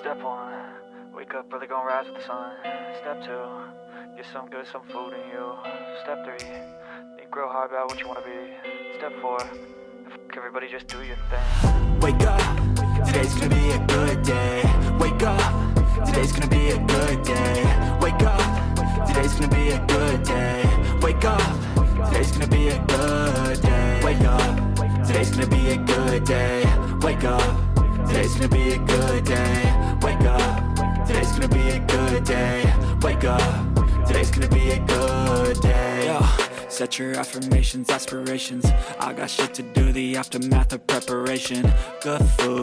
Step one, wake up early, gonna rise with the sun. Step two, get some good, some food in you. Step three, think real hard about what you wanna be. Step four, everybody just do your thing. Wake up, today's gonna be a good day. Wake up, today's gonna be a good day. Wake up, today's gonna be a good day. Wake up, today's gonna be a good day. Wake up, today's gonna be a good day. Wake up, today's gonna be a good day. Wake up, today's gonna be a good day. Wake up, today's gonna be a good day. Yo, set your affirmations, aspirations. I got shit to do, the aftermath of preparation. Good food,